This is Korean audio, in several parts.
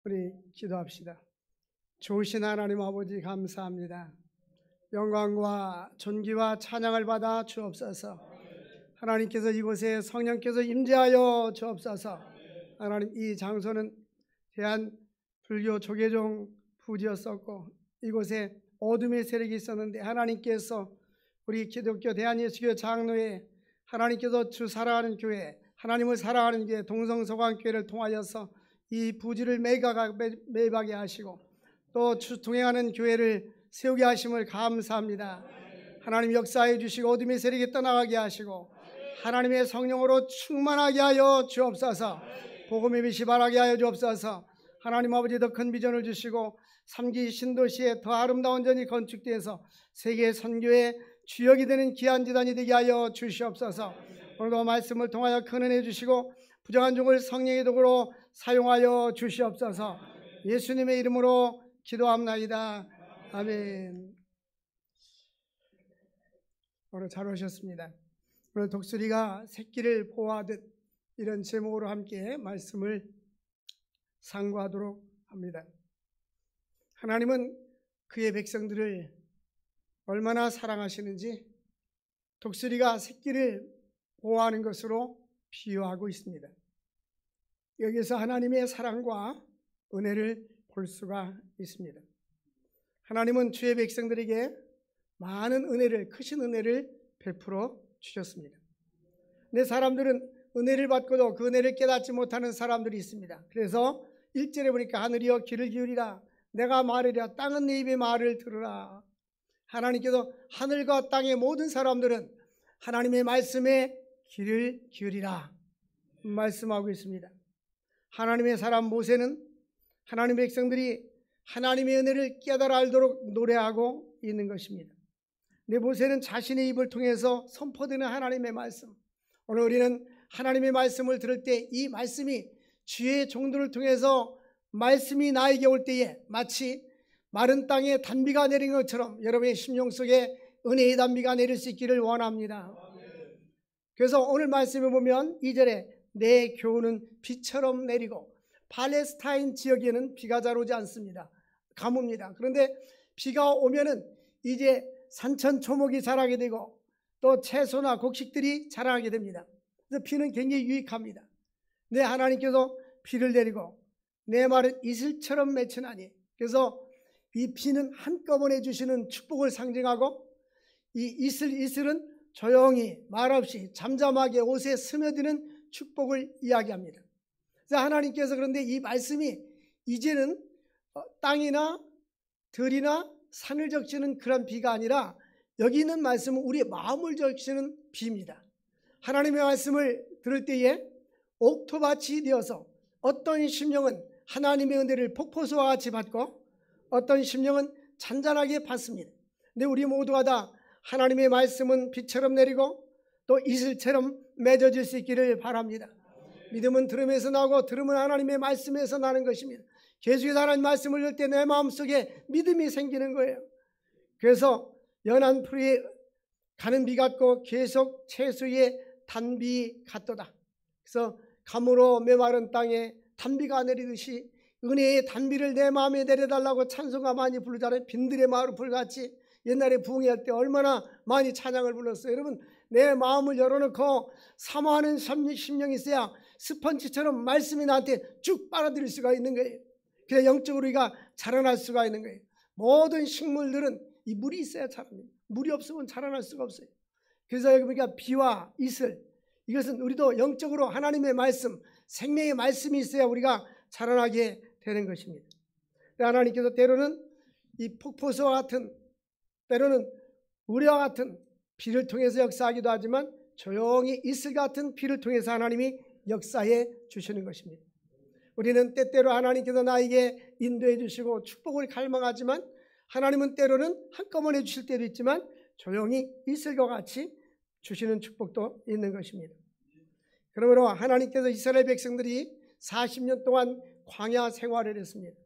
우리 기도합시다. 좋으신 하나님 아버지 감사합니다. 영광과 존귀와 찬양을 받아 주옵소서. 하나님께서 이곳에 성령께서 임재하여 주옵소서. 하나님, 이 장소는 대한불교 조계종 부지였었고 이곳에 어둠의 세력이 있었는데 하나님께서 우리 기독교 대한예수교 장로회, 하나님께서 주 사랑하는 교회, 하나님을 사랑하는 교회 동성소강교회를 통하여서 이 부지를 매박하게 하시고 또 동행하는 교회를 세우게 하심을 감사합니다. 하나님 역사해 주시고 어둠의 세력이 떠나가게 하시고 하나님의 성령으로 충만하게 하여 주옵소서. 복음의 빛이 발하게 하여 주옵소서. 하나님 아버지, 더 큰 비전을 주시고 3기 신도시에 더 아름다운 전이 건축되어서 세계 선교의 주역이 되는 귀한 지단이 되게 하여 주시옵소서. 오늘도 말씀을 통하여 큰 은혜 주시고 부정한 종을 성령의 도구로 사용하여 주시옵소서. 예수님의 이름으로 기도합나이다. 아멘. 오늘 잘 오셨습니다. 오늘 독수리가 새끼를 보호하듯 이런 제목으로 함께 말씀을 상고하도록 합니다. 하나님은 그의 백성들을 얼마나 사랑하시는지 독수리가 새끼를 보호하는 것으로 비유하고 있습니다. 여기서 하나님의 사랑과 은혜를 볼 수가 있습니다. 하나님은 주의 백성들에게 많은 은혜를, 크신 은혜를 베풀어 주셨습니다. 근데 사람들은 은혜를 받고도 그 은혜를 깨닫지 못하는 사람들이 있습니다. 그래서 1절에 보니까 하늘이여 귀를 기울이라, 내가 말하리라, 땅은 내 입의 말을 들으라. 하나님께서 하늘과 땅의 모든 사람들은 하나님의 말씀에 귀를 기울이라 말씀하고 있습니다. 하나님의 사람 모세는 하나님의 백성들이 하나님의 은혜를 깨달아 알도록 노래하고 있는 것입니다. 근데 모세는 자신의 입을 통해서 선포되는 하나님의 말씀, 오늘 우리는 하나님의 말씀을 들을 때 이 말씀이 주의 종들을 통해서 말씀이 나에게 올 때에 마치 마른 땅에 단비가 내린 것처럼 여러분의 심령 속에 은혜의 단비가 내릴 수 있기를 원합니다. 그래서 오늘 말씀에 보면 2절에 내 교훈은 비처럼 내리고, 팔레스타인 지역에는 비가 잘 오지 않습니다. 가뭄입니다. 그런데 비가 오면은 이제 산천 초목이 자라게 되고 또 채소나 곡식들이 자라게 됩니다. 그래서 비는 굉장히 유익합니다. 내 하나님께서 비를 내리고 내 말은 이슬처럼 맺히나니, 그래서 이 비는 한꺼번에 주시는 축복을 상징하고 이 이슬은 조용히 말없이 잠잠하게 옷에 스며드는 축복을 이야기합니다. 그래서 하나님께서 그런데 이 말씀이 이제는 땅이나 들이나 산을 적시는 그런 비가 아니라 여기 있는 말씀은 우리의 마음을 적시는 비입니다. 하나님의 말씀을 들을 때에 옥토밭이 되어서 어떤 심령은 하나님의 은혜를 폭포수와 같이 받고 어떤 심령은 잔잔하게 받습니다. 근데 우리 모두가 다 하나님의 말씀은 비처럼 내리고 또 이슬처럼 맺어질 수 있기를 바랍니다. 믿음은 들음에서 나고 들음은 하나님의 말씀에서 나는 것입니다. 계속해서 하나님 말씀을 들을 때 내 마음속에 믿음이 생기는 거예요. 그래서 연한 풀이 가는 비 같고 계속 채소의 단비 같도다. 그래서 가물어 메마른 땅에 단비가 내리듯이 은혜의 단비를 내 마음에 내려달라고 찬송가 많이 부르잖아요. 빈들의 마을 불같이 옛날에 부흥회할 때 얼마나 많이 찬양을 불렀어요. 여러분, 내 마음을 열어놓고 사모하는 심령이 있어야 스펀지처럼 말씀이 나한테 쭉 빨아들일 수가 있는 거예요. 그래야 영적으로 우리가 자라날 수가 있는 거예요. 모든 식물들은 이 물이 있어야 자랍니다. 물이 없으면 자라날 수가 없어요. 그래서 여기 보니까 비와 이슬, 이것은 우리도 영적으로 하나님의 말씀, 생명의 말씀이 있어야 우리가 자라나게 되는 것입니다. 하나님께서 때로는 이 폭포수와 같은, 때로는 우리와 같은 비를 통해서 역사하기도 하지만 조용히 이슬 같은 비를 통해서 하나님이 역사해 주시는 것입니다. 우리는 때때로 하나님께서 나에게 인도해 주시고 축복을 갈망하지만 하나님은 때로는 한꺼번에 주실 때도 있지만 조용히 이슬과 같이 주시는 축복도 있는 것입니다. 그러므로 하나님께서 이스라엘 백성들이 40년 동안 광야 생활을 했습니다.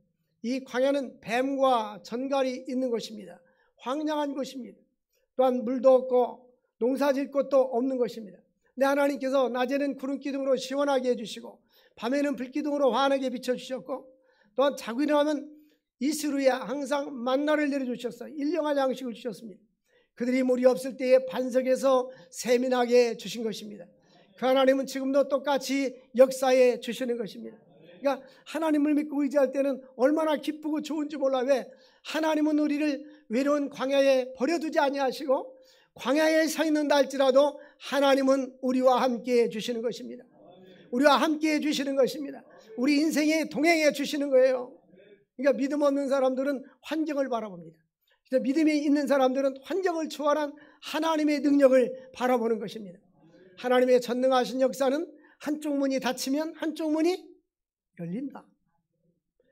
이 광야는 뱀과 전갈이 있는 곳입니다. 황량한 곳입니다. 또한 물도 없고 농사질 곳도 없는 것입니다. 근데 하나님께서 낮에는 구름 기둥으로 시원하게 해주시고 밤에는 불기둥으로 환하게 비춰주셨고 또한 자고 일어나면 이슬 위에 항상 만나를 내려주셨어요. 일용할 양식을 주셨습니다. 그들이 물이 없을 때에 반석에서 세민하게 주신 것입니다. 그 하나님은 지금도 똑같이 역사해 주시는 것입니다. 그러니까 하나님을 믿고 의지할 때는 얼마나 기쁘고 좋은지 몰라. 왜? 하나님은 우리를 외로운 광야에 버려두지 아니하시고 광야에 서 있는다 할지라도 하나님은 우리와 함께 주시는 것입니다. 우리와 함께 주시는 것입니다. 우리 인생에 동행해 주시는 거예요. 그러니까 믿음 없는 사람들은 환경을 바라봅니다. 믿음이 있는 사람들은 환경을 초월한 하나님의 능력을 바라보는 것입니다. 하나님의 전능하신 역사는 한쪽 문이 닫히면 한쪽 문이 열린다.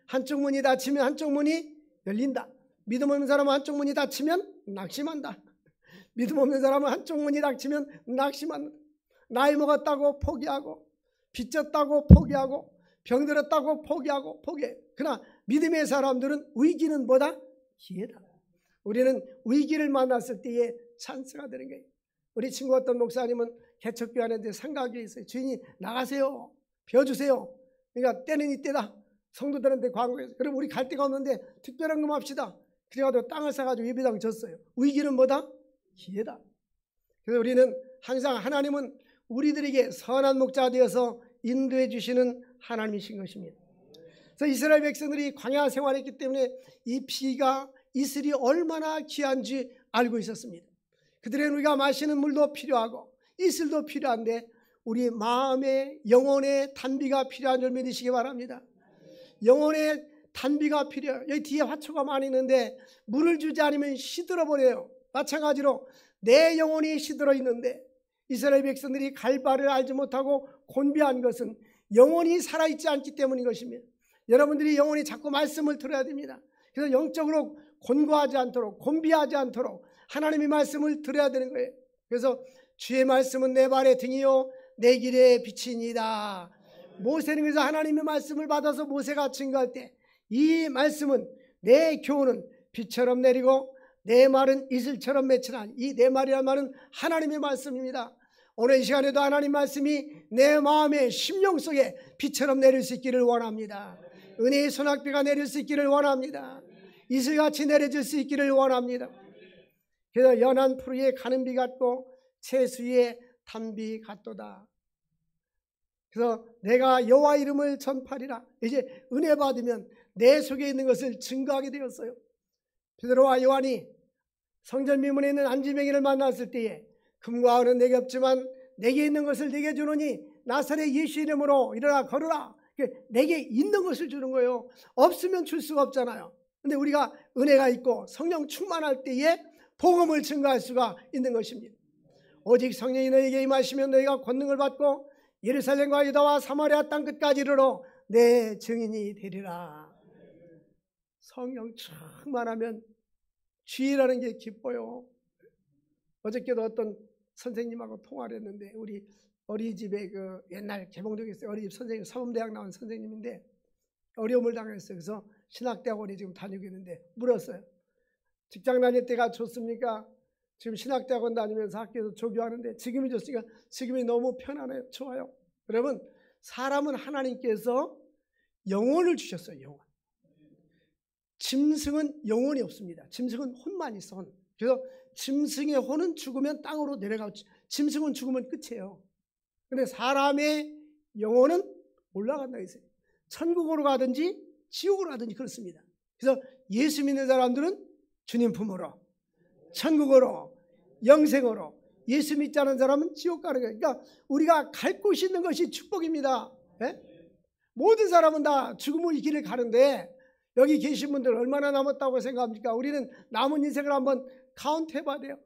한쪽 문이 닫히면 한쪽 문이 열린다. 믿음 없는 사람은 한쪽 문이 닫히면 낙심한다. 믿음 없는 사람은 한쪽 문이 닫히면 낙심한다. 나이 먹었다고 포기하고, 빚졌다고 포기하고, 병들었다고 포기하고 포기해. 그러나 믿음의 사람들은 위기는 뭐다? 기회다. 우리는 위기를 만났을 때에 찬스가 되는 거예요. 우리 친구 어떤 목사님은 개척교회 하는데 상가교회에 있어요. 주인이 나가세요. 비워주세요. 그러니까 때는 이때다. 성도들한테 광고해서. 그럼 우리 갈 데가 없는데 특별한 거 합시다. 그래가지고 땅을 사가지고 예배당 졌어요. 위기는 뭐다? 기회다. 그래서 우리는 항상 하나님은 우리들에게 선한 목자가 되어서 인도해 주시는 하나님이신 것입니다. 그래서 이스라엘 백성들이 광야 생활했기 때문에 이 피가 이슬이 얼마나 귀한지 알고 있었습니다. 그들에는 우리가 마시는 물도 필요하고 이슬도 필요한데 우리 마음의 영혼의 단비가 필요한 줄 믿으시기 바랍니다. 영혼의 단비가 필요해요. 여기 뒤에 화초가 많이 있는데 물을 주지 않으면 시들어 버려요. 마찬가지로 내 영혼이 시들어 있는데 이스라엘 백성들이 갈 바를 알지 못하고 곤비한 것은 영혼이 살아있지 않기 때문인 것입니다. 여러분들이 영혼이 자꾸 말씀을 들어야 됩니다. 그래서 영적으로 곤고하지 않도록, 곤비하지 않도록 하나님의 말씀을 들어야 되는 거예요. 그래서 주의 말씀은 내 발의 등이요 내 길의 빛이니이다. 모세는 그래서 하나님의 말씀을 받아서 모세가 증거할 때 이 말씀은 내 교훈은 빛처럼 내리고 내 말은 이슬처럼 맺히나. 이 내 말이란 말은 하나님의 말씀입니다. 오늘 이 시간에도 하나님 말씀이 내 마음의 심령 속에 빛처럼 내릴 수 있기를 원합니다. 은혜의 소낙비가 내릴 수 있기를 원합니다. 이슬같이 내려질 수 있기를 원합니다. 그래서 연한 풀 위에 가는 비 같고 채수 위에 단비 같도다. 그래서 내가 여호와 이름을 전파리라. 이제 은혜 받으면 내 속에 있는 것을 증거하게 되었어요. 베드로와 요한이 성전 미문에 있는 안지뱅이를 만났을 때에 금과 은은 내게 없지만 내게 있는 것을 내게 주노니 나사렛 예수 이름으로 일어나 걸으라. 내게 있는 것을 주는 거예요. 없으면 줄 수가 없잖아요. 근데 우리가 은혜가 있고 성령 충만할 때에 복음을 증거할 수가 있는 것입니다. 오직 성령이 너에게 임하시면 너희가 권능을 받고 예루살렘과 유다와 사마리아 땅 끝까지 이르러 내 증인이 되리라. 성령 충만하면 주의라는 게 기뻐요. 어저께도 어떤 선생님하고 통화를 했는데 우리 어린이집에 그 옛날 개봉동에 있어요. 어린이집 선생님, 서문대학 나온 선생님인데 어려움을 당했어요. 그래서 신학대학원에 지금 다니고 있는데 물었어요. 직장 다닐 때가 좋습니까? 지금 신학대학원 다니면서 학교에서 조교하는데 지금이 좋습니까? 지금이 너무 편안해요. 좋아요. 여러분, 사람은 하나님께서 영혼을 주셨어요. 영혼. 짐승은 영혼이 없습니다. 짐승은 혼만 있어. 혼. 그래서 짐승의 혼은 죽으면 땅으로 내려가고 짐승은 죽으면 끝이에요. 그런데 사람의 영혼은 올라간다 했어요. 천국으로 가든지 지옥으로 가든지 그렇습니다. 그래서 예수 믿는 사람들은 주님 품으로, 천국으로, 영생으로, 예수 믿지 않은 사람은 지옥 가는 거예요. 그러니까 우리가 갈 곳이 있는 것이 축복입니다. 네? 모든 사람은 다 죽음의 길을 가는데 여기 계신 분들 얼마나 남았다고 생각합니까? 우리는 남은 인생을 한번 카운트 해봐야 돼요.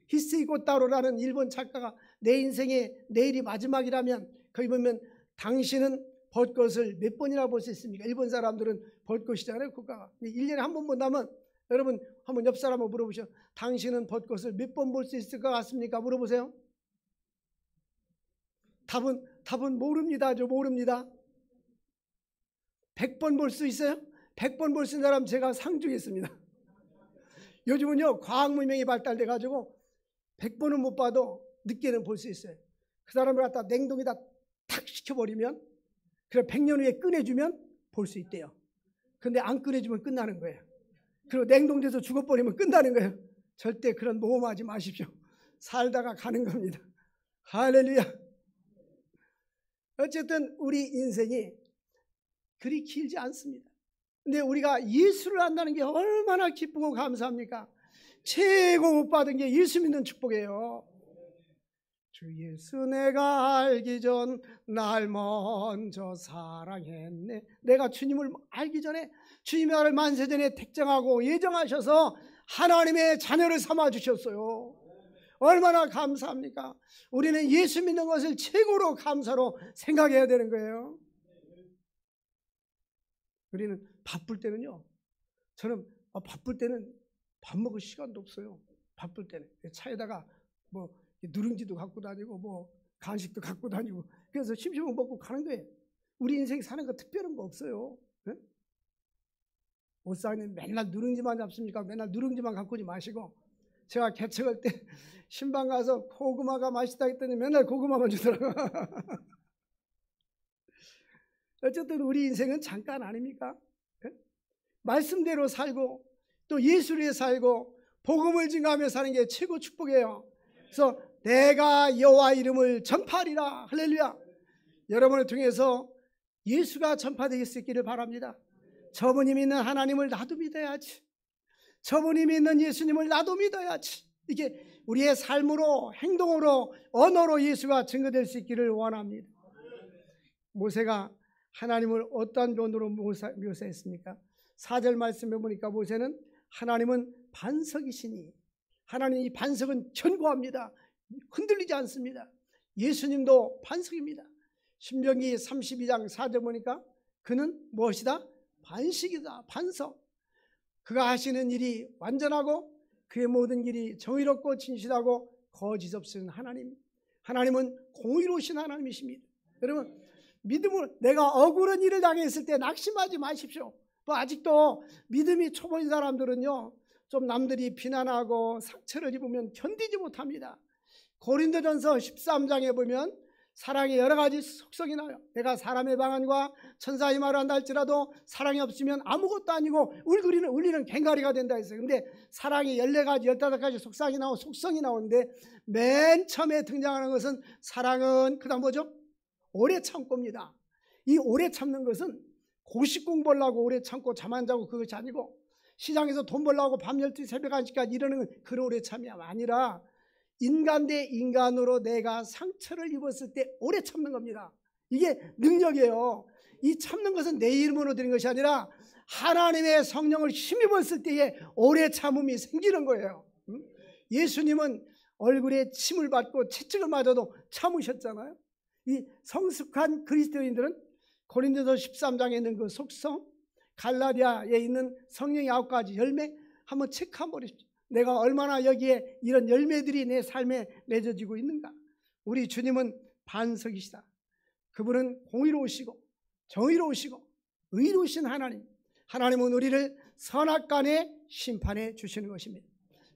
히스이 고타로라는 일본 작가가 내 인생의 내일이 마지막이라면 거기 보면 당신은 벚꽃을 몇 번이나 볼 수 있습니까? 일본 사람들은 벚꽃이잖아요. 국가가. 1년에 한 번 본다면 여러분 한번 옆 사람 한번 물어보시죠. 당신은 벚꽃을 몇 번 볼 수 있을 것 같습니까? 물어보세요. 답은 모릅니다. 모릅니다. 100번 볼 수 있어요? 100번 볼 수 있는 사람 제가 상 주겠습니다. 요즘은요 과학 문명이 발달돼 가지고 100번은 못 봐도 늦게는 볼 수 있어요. 그 사람을 갖다 냉동에다 탁 식혀버리면 그래 100년 후에 꺼내주면 볼 수 있대요. 근데 안 꺼내주면 끝나는 거예요. 그리고 냉동돼서 죽어버리면 끝나는 거예요. 절대 그런 모험하지 마십시오. 살다가 가는 겁니다. 할렐루야. 어쨌든 우리 인생이 그리 길지 않습니다. 근데 우리가 예수를 안다는 게 얼마나 기쁘고 감사합니까? 최고 못 받은 게 예수 믿는 축복이에요. 주 예수 내가 알기 전 날 먼저 사랑했네. 내가 주님을 알기 전에 주님이 나를 만세전에 택정하고 예정하셔서 하나님의 자녀를 삼아 주셨어요. 얼마나 감사합니까? 우리는 예수 믿는 것을 최고로 감사로 생각해야 되는 거예요. 우리는 바쁠 때는요, 저는 바쁠 때는 밥 먹을 시간도 없어요. 바쁠 때는 차에다가 뭐 누룽지도 갖고 다니고 뭐 간식도 갖고 다니고, 그래서 심심하면 먹고 가는 거예요. 우리 인생 사는 거 특별한 거 없어요. 네? 옷사님 맨날 누룽지만 잡습니까? 맨날 누룽지만 갖고 오지 마시고, 제가 개척할 때 신방 가서 고구마가 맛있다 했더니 맨날 고구마만 주더라고요. 어쨌든 우리 인생은 잠깐 아닙니까? 네? 말씀대로 살고 또 예수를 위해 살고 복음을 증거하며 사는 게 최고 축복이에요. 그래서 내가 여호와 이름을 전파하리라. 할렐루야. 여러분을 통해서 예수가 전파되게 있기를 바랍니다. 저분이 믿는 하나님을 나도 믿어야지. 저분이 믿는 예수님을 나도 믿어야지. 이게 우리의 삶으로, 행동으로, 언어로 예수가 증거될 수 있기를 원합니다. 모세가 하나님을 어떠한 면으로 묘사했습니까? 4절 말씀해 보니까 모세는 하나님은 반석이시니, 하나님 이 반석은 견고합니다. 흔들리지 않습니다. 예수님도 반석입니다. 신명기 32장 4절 보니까 그는 무엇이다? 반석이다. 반석. 그가 하시는 일이 완전하고 그의 모든 길이 정의롭고 진실하고 거짓 없으신 하나님. 하나님은 공의로우신 하나님이십니다. 여러분, 믿음을, 내가 억울한 일을 당했을 때 낙심하지 마십시오. 뭐 아직도 믿음이 초보인 사람들은요, 좀 남들이 비난하고 상처를 입으면 견디지 못합니다. 고린도전서 13장에 보면 사랑의 여러 가지 속성이 나와요. 내가 사람의 방언과 천사의 말을 한다 할지라도 사랑이 없으면 아무것도 아니고 울리는 괭가리가 된다 했어요. 근데 사랑이 14가지, 15가지 속성이 나오는데 맨 처음에 등장하는 것은 사랑은 그다음 뭐죠? 오래 참고입니다. 이 오래 참는 것은 고시 공부하려고 오래 참고 잠 안 자고 그것이 아니고, 시장에서 돈 벌려고 밤 12시 새벽 1시까지 이러는 그런 오래 참이 아니라 인간 대 인간으로 내가 상처를 입었을 때 오래 참는 겁니다. 이게 능력이에요. 이 참는 것은 내 이름으로 되는 것이 아니라 하나님의 성령을 힘입었을 때에 오래 참음이 생기는 거예요. 예수님은 얼굴에 침을 받고 채찍을 맞아도 참으셨잖아요. 이 성숙한 그리스도인들은 고린도서 13장에 있는 그 속성, 갈라디아에 있는 성령의 9가지 열매 한번 체크해 보십시오. 내가 얼마나 여기에 이런 열매들이 내 삶에 맺어지고 있는가. 우리 주님은 반석이시다. 그분은 공의로우시고 정의로우시고 의로우신 하나님. 하나님은 우리를 선악간의 심판해 주시는 것입니다.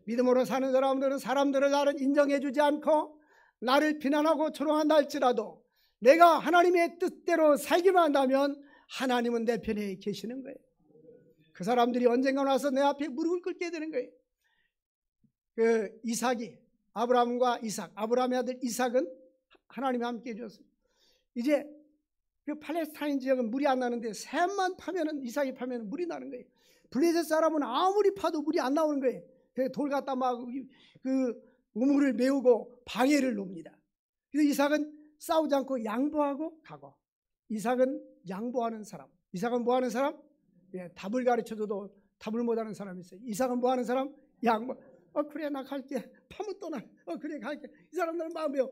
믿음으로 사는 사람들은 사람들을 나를 인정해 주지 않고 나를 비난하고 조롱한다 할지라도 내가 하나님의 뜻대로 살기만 한다면 하나님은 내 편에 계시는 거예요. 그 사람들이 언젠가 와서 내 앞에 무릎을 꿇게 되는 거예요. 그 이삭이, 아브라함과 이삭, 아브라함의 아들 이삭은 하나님이 함께 해주었어요. 이제 그 팔레스타인 지역은 물이 안 나는데 샘만 파면은, 이삭이 파면은 물이 나는 거예요. 블레셋 사람은 아무리 파도 물이 안 나오는 거예요. 돌 갖다 막 그 우물을 메우고 방해를 놓습니다. 그래서 이삭은 싸우지 않고 양보하고 가고. 이삭은 양보하는 사람. 이삭은 뭐 하는 사람? 예, 답을 가르쳐줘도 답을 못하는 사람이 있어요. 이삭은 뭐 하는 사람? 양보. 그래 나 갈게. 파묻 떠나. 그래 갈게. 이 사람들은 마음이요.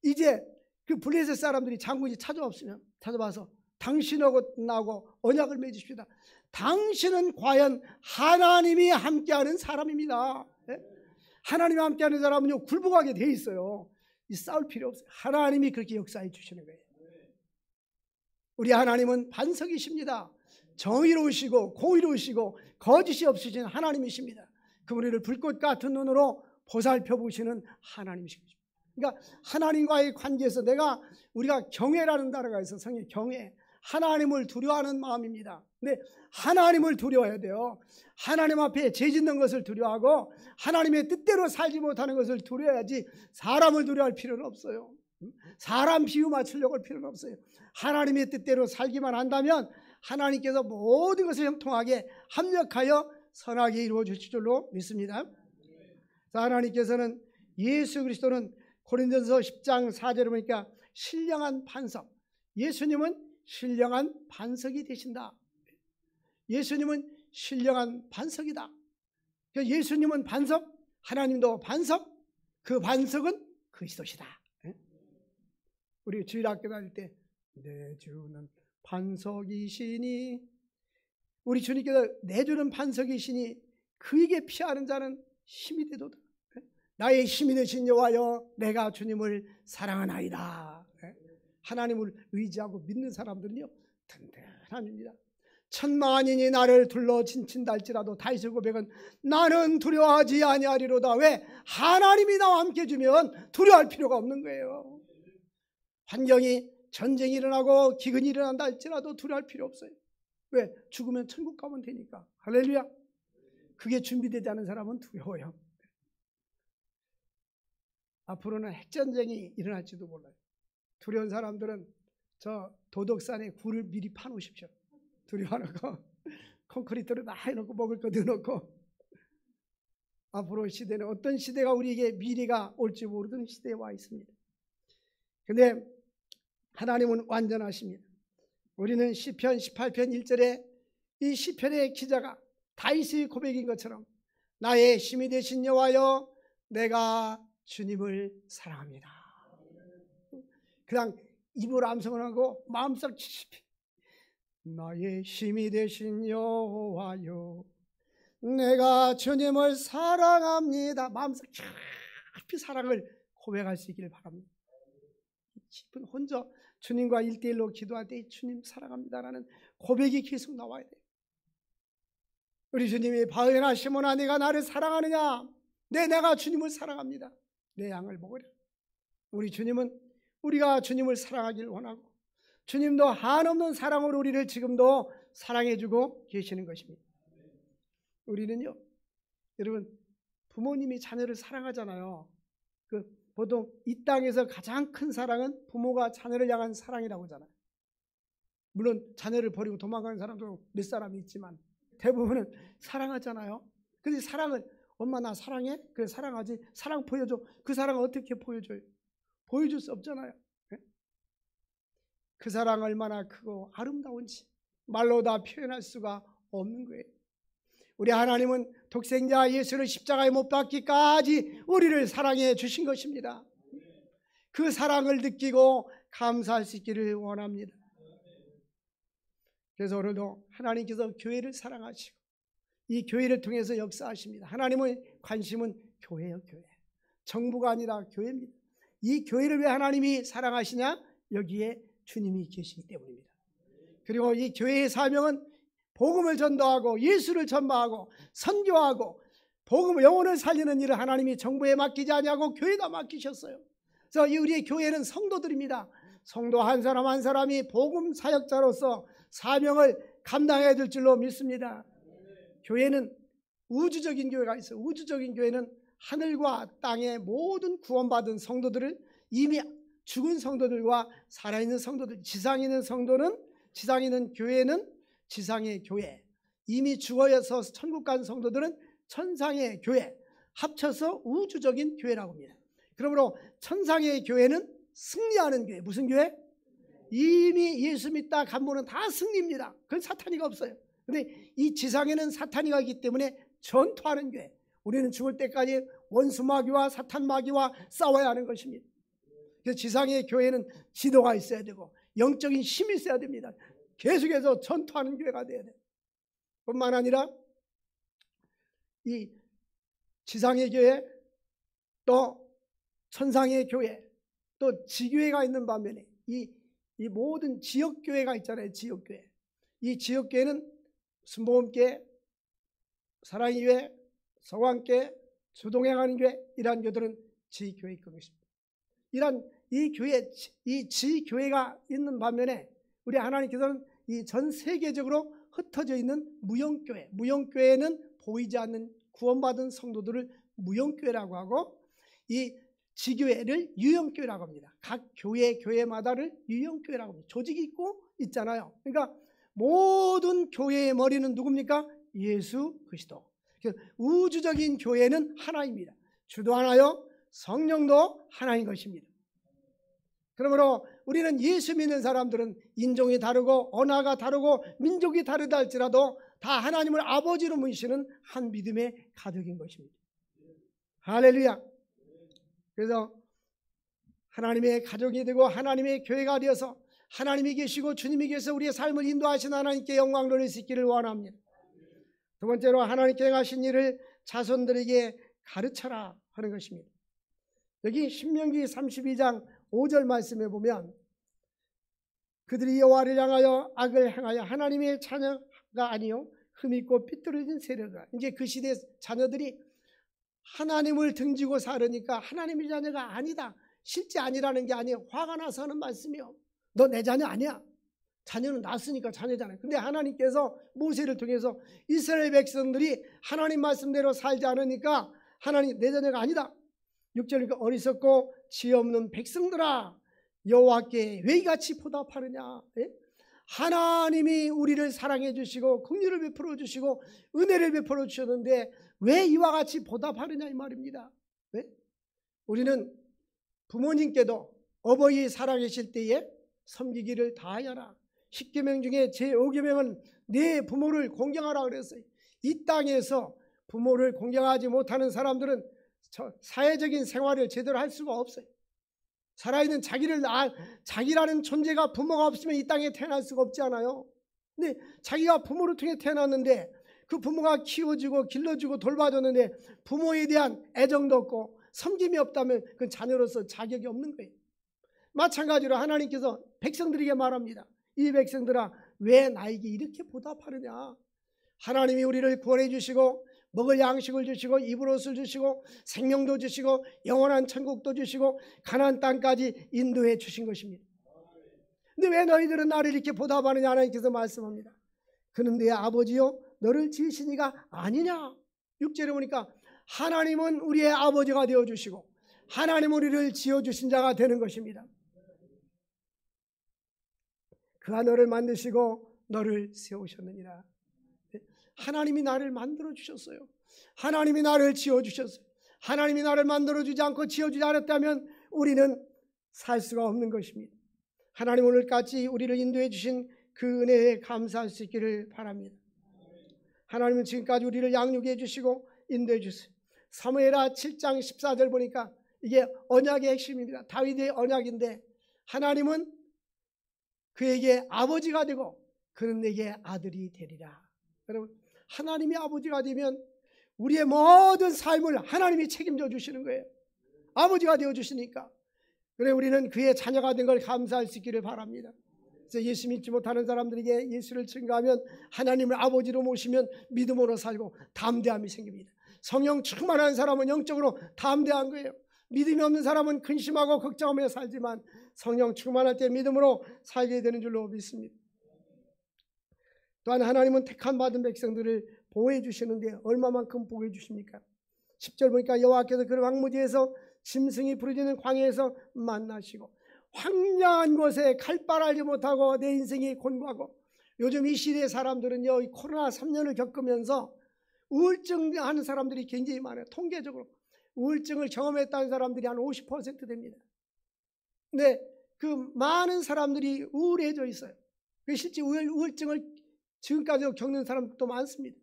이제 그 블레셋 사람들이 장군이 찾아와서 당신하고 나하고 언약을 맺으십시다. 당신은 과연 하나님이 함께하는 사람입니다. 예? 하나님이 함께하는 사람은요 굴복하게 돼 있어요. 이 싸울 필요 없어요. 하나님이 그렇게 역사해 주시는 거예요. 우리 하나님은 반석이십니다. 정의로우시고 공의로우시고 거짓이 없으신 하나님이십니다. 그분을 불꽃 같은 눈으로 보살펴 보시는 하나님이십니다. 그러니까 하나님과의 관계에서 우리가 경외라는 단어가 있어서 성경 경외, 하나님을 두려워하는 마음입니다. 근데 하나님을 두려워해야 돼요. 하나님 앞에 죄짓는 것을 두려워하고 하나님의 뜻대로 살지 못하는 것을 두려워야지 사람을 두려워할 필요는 없어요. 사람 비유 맞추려고 할 필요는 없어요. 하나님의 뜻대로 살기만 한다면 하나님께서 모든 것을 형통하게 합력하여 선하게 이루어 주실 줄로 믿습니다. 하나님께서는 예수 그리스도는 고린도전서 10장 4절에 보니까 신령한 반석, 예수님은 신령한 반석이 되신다. 예수님은 신령한 반석이다. 예수님은 반석, 하나님도 반석, 그 반석은 그리스도시다. 우리 주일학교 다닐 때 내 주는 반석이시니, 우리 주님께서 내 주는 반석이시니 그에게 피하는 자는 힘이 되도다. 나의 힘이 되신 여호와여 내가 주님을 사랑하나이다. 하나님을 의지하고 믿는 사람들은요 든든합니다. 천만인이 나를 둘러 진친다 할지라도 다윗의 고백은 나는 두려워하지 아니하리로다. 왜? 하나님이 나와 함께 주면 두려워할 필요가 없는 거예요. 환경이 전쟁이 일어나고 기근이 일어난다 할지라도 두려워할 필요 없어요. 왜? 죽으면 천국 가면 되니까. 할렐루야. 그게 준비되지 않은 사람은 두려워요. 앞으로는 핵전쟁이 일어날지도 몰라요. 두려운 사람들은 저 도덕산에 굴을 미리 파놓으십시오. 두려워하고 콘크리트를 다 해놓고 먹을 거 넣어놓고. 앞으로 시대는 어떤 시대가 우리에게 미래가 올지 모르는 시대에 와 있습니다. 그런데 하나님은 완전하십니다. 우리는 시편 18편 1절에 이 시편의 기자가 다윗의 고백인 것처럼 나의 힘이 되신 여호와여 내가 주님을 사랑합니다. 그냥 입으로 암송을 하고 마음속 깊이 나의 힘이 되신 여호와여 내가 주님을 사랑합니다. 마음속 깊이 사랑을 고백할 수 있기를 바랍니다. 깊은 혼자 주님과 1대1로 기도할 때 주님 사랑합니다라는 고백이 계속 나와야 돼요. 우리 주님이 바울이나 시몬아 네가 나를 사랑하느냐? 네, 내가 주님을 사랑합니다. 내 양을 먹으라. 우리 주님은 우리가 주님을 사랑하기를 원하고 주님도 한없는 사랑으로 우리를 지금도 사랑해주고 계시는 것입니다. 우리는요, 여러분 부모님이 자녀를 사랑하잖아요. 보통 이 땅에서 가장 큰 사랑은 부모가 자녀를 향한 사랑이라고 하잖아요. 물론 자녀를 버리고 도망가는 사람도 몇 사람이 있지만 대부분은 사랑하잖아요. 근데 사랑을 엄마 나 사랑해? 그래 사랑하지. 사랑 보여줘. 그 사랑을 어떻게 보여줘요? 보여줄 수 없잖아요. 그 사랑 얼마나 크고 아름다운지 말로 다 표현할 수가 없는 거예요. 우리 하나님은 독생자 예수를 십자가에 못 박기까지 우리를 사랑해 주신 것입니다. 그 사랑을 느끼고 감사할 수 있기를 원합니다. 그래서 오늘도 하나님께서 교회를 사랑하시고 이 교회를 통해서 역사하십니다. 하나님의 관심은 교회예요. 교회. 정부가 아니라 교회입니다. 이 교회를 왜 하나님이 사랑하시냐? 여기에 주님이 계시기 때문입니다. 그리고 이 교회의 사명은 복음을 전도하고 예수를 전파하고 선교하고 복음 영혼을 살리는 일을 하나님이 정부에 맡기지 아니하고 교회가 맡기셨어요. 그래서 우리의 교회는 성도들입니다. 성도 한 사람 한 사람이 복음 사역자로서 사명을 감당해야 될 줄로 믿습니다. 교회는 우주적인 교회가 있어요. 우주적인 교회는 하늘과 땅의 모든 구원받은 성도들을 이미 죽은 성도들과 살아있는 성도들, 지상에 있는 성도는, 지상에 있는 교회는 지상의 교회, 이미 죽어서 천국 간 성도들은 천상의 교회, 합쳐서 우주적인 교회라고 합니다. 그러므로 천상의 교회는 승리하는 교회. 무슨 교회? 이미 예수 믿다 간부는 다 승리입니다. 그건 사탄이가 없어요. 그런데 이 지상에는 사탄이가 있기 때문에 전투하는 교회. 우리는 죽을 때까지 원수 마귀와 사탄 마귀와 싸워야 하는 것입니다. 그래서 지상의 교회는 지도가 있어야 되고 영적인 힘이 있어야 됩니다. 계속해서 전투하는 교회가 돼야 돼요. 뿐만 아니라 이 지상의 교회 또 천상의 교회 또 지교회가 있는 반면에 이 모든 지역교회가 있잖아요. 지역교회. 이 지역교회는 순복음교회, 사랑의 교회, 서광교회, 주동행하는 교회 이러한 교회들은 지교회일 것입니다. 이런 이 교회, 이 지교회가 있는 반면에 우리 하나님께서는 이 전 세계적으로 흩어져 있는 무형교회, 무형교회는 보이지 않는 구원받은 성도들을 무형교회라고 하고, 이 지교회를 유형교회라고 합니다. 각 교회마다를 유형교회라고 합니다. 조직이 있잖아요. 그러니까 모든 교회의 머리는 누굽니까? 예수 그리스도. 우주적인 교회는 하나입니다. 주도 하나요, 성령도 하나인 것입니다. 그러므로 우리는 예수 믿는 사람들은 인종이 다르고 언어가 다르고 민족이 다르다 할지라도 다 하나님을 아버지로 모시는 한 믿음의 가족인 것입니다. 할렐루야. 그래서 하나님의 가족이 되고 하나님의 교회가 되어서 하나님이 계시고 주님이 계셔서 우리의 삶을 인도하신 하나님께 영광 돌릴 수 있기를 원합니다. 두 번째로, 하나님께 행하신 일을 자손들에게 가르쳐라 하는 것입니다. 여기 신명기 32장 5절 말씀에 보면, 그들이 여호와를 향하여 악을 행하여 하나님의 자녀가 아니요 흠있고 삐뚤어진 세력이라. 이제 그 시대 자녀들이 하나님을 등지고 살으니까 하나님의 자녀가 아니다, 실제 아니라는 게 아니에요. 화가 나서 하는 말씀이요. 너 내 자녀 아니야. 자녀는 낳았으니까 자녀잖아요. 근데 하나님께서 모세를 통해서 이스라엘 백성들이 하나님 말씀대로 살지 않으니까 하나님 내 자녀가 아니다. 6절, 어리석고 지혜 없는 백성들아 여호와께 왜 이같이 보답하느냐. 하나님이 우리를 사랑해 주시고 긍휼을 베풀어 주시고 은혜를 베풀어 주셨는데 왜 이와 같이 보답하느냐 이 말입니다. 우리는 부모님께도 어버이 살아계실 때에 섬기기를 다하여라. 10계명 중에 제5계명은 내 부모를 공경하라 그랬어요. 이 땅에서 부모를 공경하지 못하는 사람들은 사회적인 생활을 제대로 할 수가 없어요. 살아있는 자기라는 존재가 부모가 없으면 이 땅에 태어날 수가 없지 않아요. 근데 자기가 부모를 통해 태어났는데 그 부모가 키워주고 길러주고 돌봐줬는데 부모에 대한 애정도 없고 섬김이 없다면 그건 자녀로서 자격이 없는 거예요. 마찬가지로 하나님께서 백성들에게 말합니다. 이 백성들아 왜 나에게 이렇게 보답하느냐. 하나님이 우리를 구원해 주시고 먹을 양식을 주시고 입을 옷을 주시고 생명도 주시고 영원한 천국도 주시고 가나안 땅까지 인도해 주신 것입니다. 근데 왜 너희들은 나를 이렇게 보답하느냐. 하나님께서 말씀합니다. 그는 내 아버지요 너를 지으신 이가 아니냐. 6절에 보니까 하나님은 우리의 아버지가 되어주시고 하나님은 우리를 지어주신 자가 되는 것입니다. 그가 너를 만드시고 너를 세우셨느니라. 하나님이 나를 만들어주셨어요. 하나님이 나를 지어주셨어요. 하나님이 나를 만들어주지 않고 지어주지 않았다면 우리는 살 수가 없는 것입니다. 하나님 오늘까지 우리를 인도해 주신 그 은혜에 감사할 수 있기를 바랍니다. 하나님은 지금까지 우리를 양육해 주시고 인도해 주세요. 사무엘하 7장 14절 보니까 이게 언약의 핵심입니다. 다윗의 언약인데 하나님은 그에게 아버지가 되고 그는 내게 아들이 되리라. 여러분, 하나님이 아버지가 되면 우리의 모든 삶을 하나님이 책임져 주시는 거예요. 아버지가 되어 주시니까. 그래 우리는 그의 자녀가 된 걸 감사할 수 있기를 바랍니다. 그래서 예수 믿지 못하는 사람들에게 예수를 증거하면 하나님을 아버지로 모시면 믿음으로 살고 담대함이 생깁니다. 성령 충만한 사람은 영적으로 담대한 거예요. 믿음이 없는 사람은 근심하고 걱정하며 살지만 성령 충만할 때 믿음으로 살게 되는 줄로 믿습니다. 또한 하나님은 택한 받은 백성들을 보호해 주시는데 얼마만큼 보호해 주십니까? 10절 보니까 여호와께서 그를 황무지에서 짐승이 부르짖는 광야에서 만나시고 황량한 곳에 칼바람 알지 못하고 내 인생이 곤고하고 요즘 이 시대의 사람들은요, 이 코로나 3년을 겪으면서 우울증하는 사람들이 굉장히 많아요. 통계적으로 우울증을 경험했다는 사람들이 한 50% 됩니다. 근데 그 많은 사람들이 우울해져 있어요. 실제 우울증을 지금까지도 겪는 사람도 많습니다.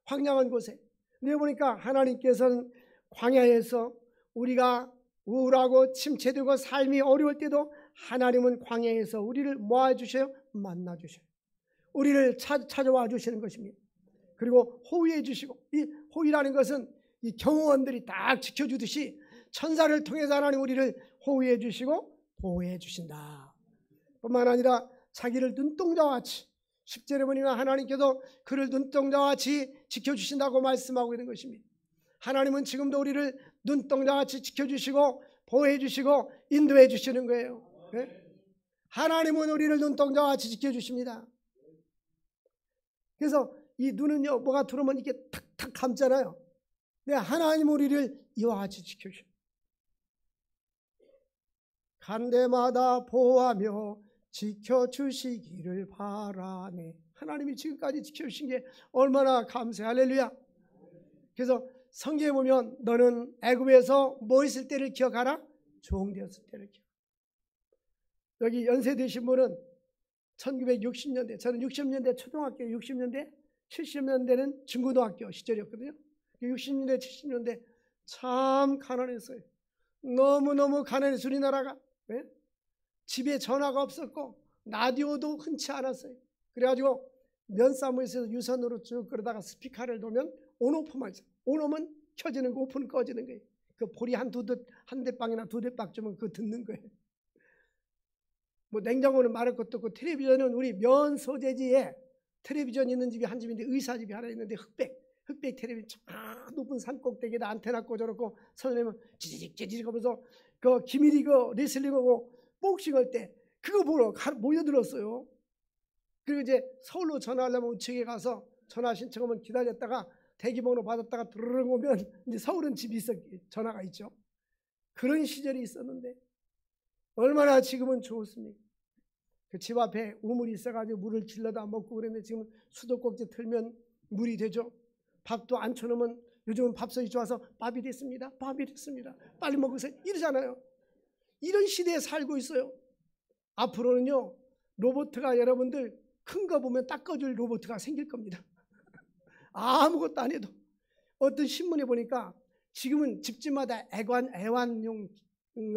황량한 곳에. 근데 보니까 하나님께서는 광야에서 우리가 우울하고 침체되고 삶이 어려울 때도 하나님은 광야에서 우리를 모아주셔요. 만나주셔요. 우리를 찾아와 주시는 것입니다. 그리고 호위해 주시고, 이 호위라는 것은 이 경호원들이 딱 지켜주듯이 천사를 통해서 하나님 우리를 호위해 주시고 보호해 주신다. 뿐만 아니라 자기를 눈동자와 같이 10절에 보니까 하나님께서 그를 눈동자와 같이 지켜주신다고 말씀하고 있는 것입니다. 하나님은 지금도 우리를 눈동자와 같이 지켜주시고 보호해 주시고 인도해 주시는 거예요. 네? 하나님은 우리를 눈동자와 같이 지켜주십니다. 그래서 이 눈은요, 뭐가 들어오면 이게 탁탁 감잖아요. 근데 하나님은 우리를 이와 같이 지켜주십니다. 간데마다 보호하며 지켜주시기를 바라네. 하나님이 지금까지 지켜주신 게 얼마나 감사해. 할렐루야. 그래서 성경에 보면 너는 애굽에서 뭐 있을 때를 기억하라? 종되었을 때를 기억. 여기 연세 드신 분은 1960년대, 저는 60년대 초등학교, 60년대, 70년대는 중고등학교 시절이었거든요. 60년대, 70년대 참 가난했어요. 너무너무 가난해서 우리나라가. 네? 집에 전화가 없었고 라디오도 흔치 않았어요. 그래가지고 면사무에서 유선으로 쭉 그러다가 스피커를 놓으면 온오프만 있어요. 온오면 켜지는 거, 오프는 꺼지는 거예요. 그 볼이 한 대빵이나 두 대빵 주면 그거 듣는 거예요. 뭐 냉장고는 말할 것도 없고 텔레비전은 우리 면 소재지에 텔레비전 있는 집이 한 집인데 의사집이 하나 있는데 흑백 텔레비전 저 높은 산 꼭대기에다 안테나 꽂아놓고 선생님은 지지직 하면서 그 김일이 그 레슬링하고 복싱할 때 그거 보러 모여들었어요. 그리고 이제 서울로 전화하려면 우측에 가서 전화 신청하면 기다렸다가 대기번호 받았다가 드르륵 오면 이제 서울은 집이 있어 전화가 있죠. 그런 시절이 있었는데 얼마나 지금은 좋습니까? 그 집 앞에 우물이 있어가지고 물을 길러다 먹고 그랬는데 지금 수도꼭지 틀면 물이 되죠. 밥도 안 쳐놓으면 요즘은 밥솥이 좋아서 밥이 됐습니다. 빨리 먹으세요. 이러잖아요. 이런 시대에 살고 있어요. 앞으로는요, 로봇가 여러분들 큰 거 보면 닦아줄 로봇가 생길 겁니다. 아무것도 안 해도. 어떤 신문에 보니까 지금은 집집마다 애완용을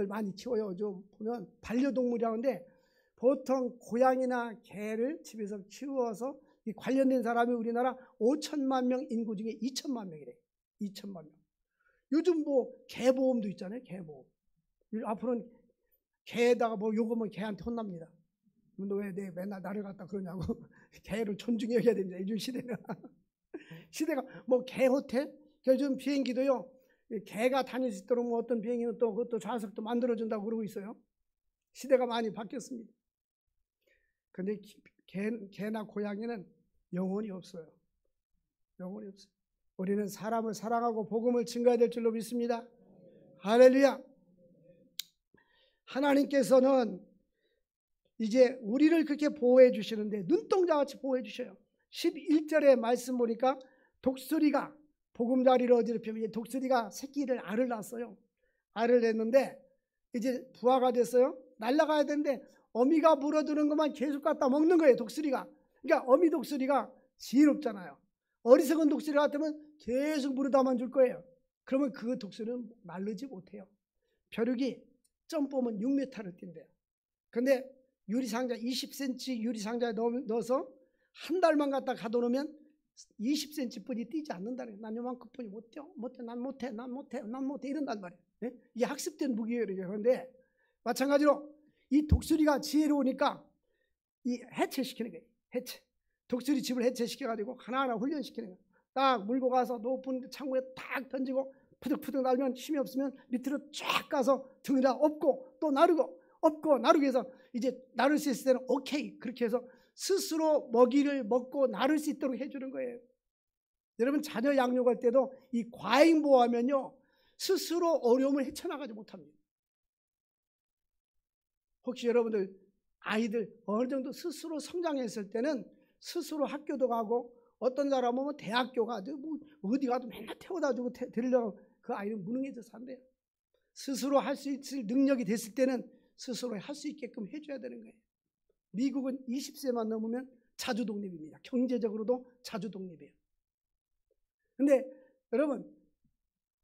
많이 키워요. 좀 보면 반려동물이라는데 보통 고양이나 개를 집에서 키워서 관련된 사람이 우리나라 5천만 명 인구 중에 2천만 명이래요. 2천만 명. 요즘 뭐 개보험도 있잖아요. 개보험. 앞으로는 개에다가 뭐 요거면 개한테 혼납니다. 너 왜 맨날 나를 갖다 그러냐고. 개를 존중해 여겨야 됩니다. 요즘 시대는. 시대가 뭐 개 호텔? 요즘 비행기도요. 개가 다닐 수 있도록 뭐 어떤 비행기는 또 그것도 좌석도 만들어준다고 그러고 있어요. 시대가 많이 바뀌었습니다. 근데 개나 고양이는 영혼이 없어요. 영혼이 없어요. 우리는 사람을 사랑하고 복음을 증거해야 될 줄로 믿습니다. 할렐루야. 하나님께서는 이제 우리를 그렇게 보호해 주시는데 눈동자같이 보호해 주셔요. 11절의 말씀 보니까 독수리가 보금자리를 어지럽히면 독수리가 새끼를 알을 낳았어요. 알을 낳는데 이제 부화가 됐어요. 날아가야 되는데 어미가 물어두는 것만 계속 갖다 먹는 거예요. 독수리가. 그러니까 어미 독수리가 지혜롭잖아요. 어리석은 독수리 같으면 계속 물어다만 줄 거예요. 그러면 그 독수리는 마르지 못해요. 벼룩이 점프하면 6m를 뛴대요. 근데 유리상자 20cm 유리상자에 넣어서 한 달만 갖다 가둬놓으면 20cm 뿐이 뛰지 않는다는 거예요. 난 요만큼 뿐이 못 뛰어. 난 못해 이런단 말이에요. 네? 이게 학습된 무기예요. 그런데 마찬가지로 이 독수리가 지혜로우니까 이 해체시키는 거예요. 해체. 독수리 집을 해체시켜가지고 하나하나 훈련시키는 거예요. 딱 물고 가서 높은 창문에 딱 던지고 푸득푸득 날면 힘이 없으면 밑으로 쫙 가서 등에다 엎고 또 나르고 엎고 나르고 해서 이제 나를 수 있을 때는 오케이 그렇게 해서 스스로 먹이를 먹고 나를 수 있도록 해주는 거예요. 여러분 자녀 양육할 때도 이 과잉보호하면요 스스로 어려움을 헤쳐나가지 못합니다. 혹시 여러분들 아이들 어느 정도 스스로 성장했을 때는 스스로 학교도 가고 어떤 사람은 뭐 대학교 가도 뭐 어디 가도 맨날 태워다 주고 데리려고 그 아이는 무능해져서 안 돼요. 스스로 할 수 있을 능력이 됐을 때는 스스로 할 수 있게끔 해줘야 되는 거예요. 미국은 20세만 넘으면 자주 독립입니다. 경제적으로도 자주 독립이에요. 근데 여러분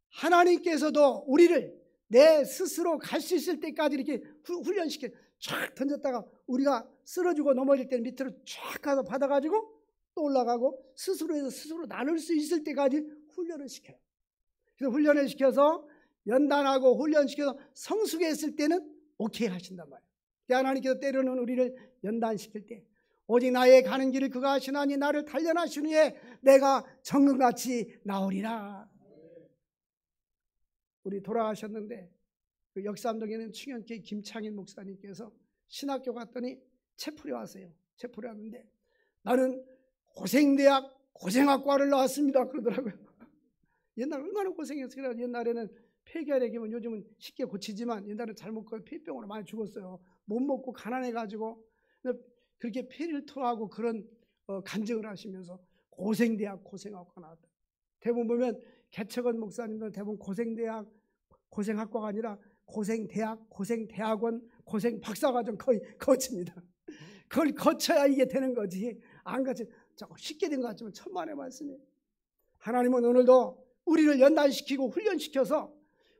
하나님께서도 우리를 내 스스로 갈 수 있을 때까지 이렇게 훈련시켜 쫙 던졌다가 우리가 쓰러지고 넘어질 때는 밑으로 쫙 가서 받아가지고 또 올라가고 스스로 해서 스스로 나눌 수 있을 때까지 훈련을 시켜요. 그래서 훈련을 시켜서 연단하고 훈련시켜서 성숙해 있을 때는 오케이 하신단 말이에요. 하나님께서 때로는 우리를 연단시킬 때 오직 나의 가는 길을 그가 하시나니 나를 단련하신 후에 내가 정금같이 나오리라. 우리 돌아가셨는데 그 역삼동에 있는 충현교회 김창인 목사님께서 신학교 갔더니 채플이 왔어요. 채플이 왔는데 나는 고생대학 고생학과를 나왔습니다 그러더라고요. 옛날 얼마나 고생했어요. 옛날에는 폐결핵이면 요즘은 쉽게 고치지만 옛날에는 잘못 폐병으로 많이 죽었어요. 못 먹고 가난해가지고 그렇게 폐를 토하고 그런 간증을 하시면서 고생대학 고생학과 나왔다. 대부분 보면 개척원 목사님들 대부분 고생대학 고생학과가 아니라 고생대학 고생대학원 고생박사과정 거의 거칩니다. 그걸 거쳐야 이게 되는 거지. 안 거치 조금 쉽게 된 것 같지만 천만의 말씀이에요. 하나님은 오늘도 우리를 연단시키고 훈련시켜서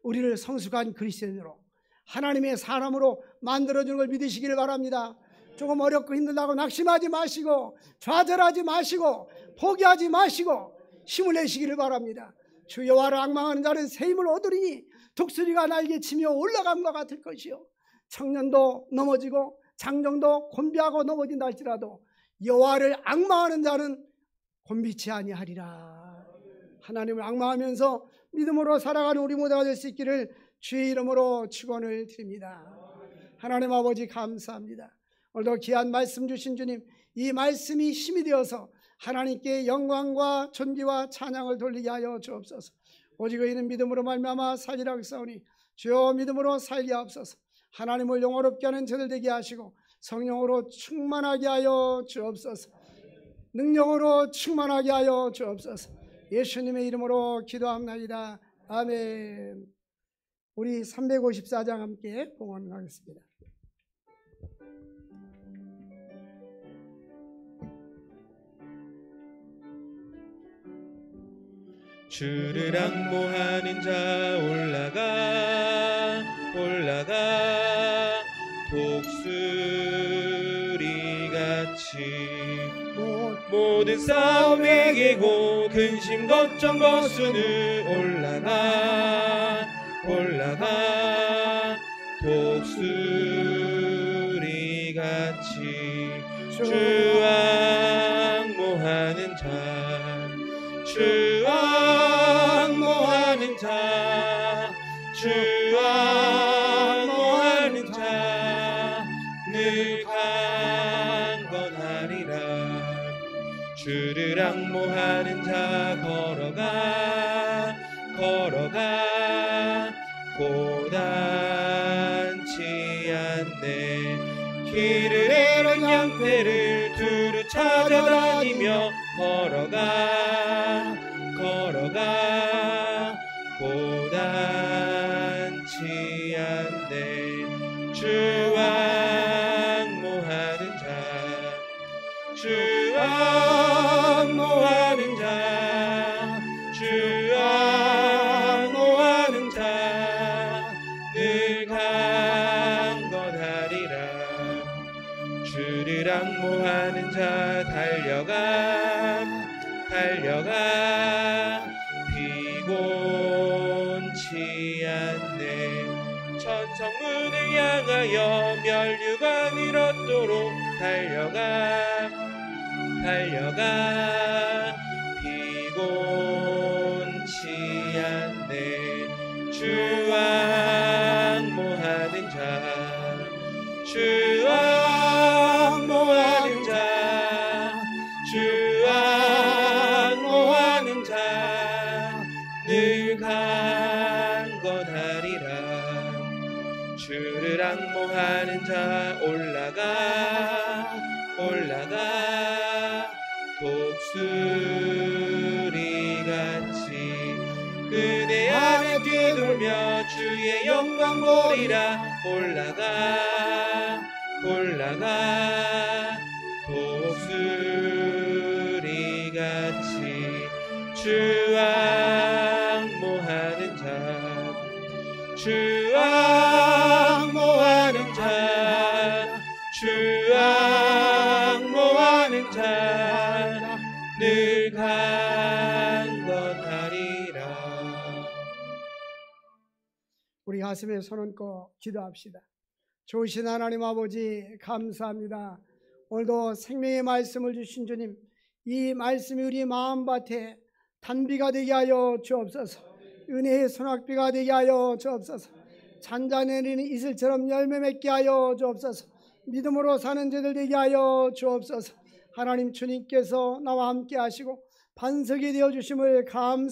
우리를 성숙한 그리스도인으로 하나님의 사람으로 만들어주는 걸 믿으시기를 바랍니다. 조금 어렵고 힘들다고 낙심하지 마시고 좌절하지 마시고 포기하지 마시고 힘을 내시기를 바랍니다. 주 여호와를 앙망하는 자는 새 힘을 얻으리니 독수리가 날개치며 올라감과 같을 것이요 청년도 넘어지고 장정도 곤비하고 넘어진다 할지라도 여호와를 앙망하는 자는 곤비치 아니하리라. 하나님을 앙망하면서 믿음으로 살아가는 우리 모두가 될 수 있기를 주의 이름으로 축원을 드립니다. 하나님 아버지 감사합니다. 오늘도 귀한 말씀 주신 주님, 이 말씀이 힘이 되어서 하나님께 영광과 존귀와 찬양을 돌리게 하여 주옵소서. 오직 의인은 믿음으로 말미암아 살리라 하사오니 주여 믿음으로 살게 하옵소서. 하나님을 영화롭게 하는 저들 되게 하시고 성령으로 충만하게 하여 주옵소서. 능력으로 충만하게 하여 주옵소서. 예수님의 이름으로 기도합나이다. 아멘. 우리 354장 함께 봉헌하겠습니다. 주를 앙모하는 자 올라가 올라가 독수리같이 모든 싸움에 이기고 근심 걱정 거스는 올라가 올라가 독수리같이 주 앙모하는 자 주 앙모하는 자 주 앙모하는 자 늘 강건하리라. 주를 앙모하는 자 걸어가 걸어가 고단치 않네. 길을 잃은 양떼를 두루 찾아다니며 걸어가 걸어가 고단치 않네. 주 앙모하는 자 주 앙모하는 자 주 앙모하는 자 늘 강건하리라. 주를 앙모하는 자 달려가 달려가 피곤치 않네. 천성문을 향하여 멸류관을 얻도록 달려가 달려가 피곤치 않네. 주 앙모하는 자 주 앙모하는 자 주 앙모하는 자 늘 강건하리라. 주를 앙모하는 자 올라가 올라가 독수리같이 은혜 안에 뛰돌며 주의 영광 보리라. 올라가 올라가 독수리같이 주 앙모하는 자 주 앙모하는 자 주 앙모하는 자 늘 강건하리라. 우리 가슴에 손 얹고 기도합시다. 좋으신 하나님 아버지 감사합니다. 오늘도 생명의 말씀을 주신 주님, 이 말씀이 우리 마음밭에 단비가 되게 하여 주옵소서. 은혜의 소낙비가 되게 하여 주옵소서. 잔잔해리는 이슬처럼 열매 맺게 하여 주옵소서. 믿음으로 사는 자들 되게 하여 주옵소서. 하나님 주님께서 나와 함께 하시고 반석이 되어 주심을 감사합니다.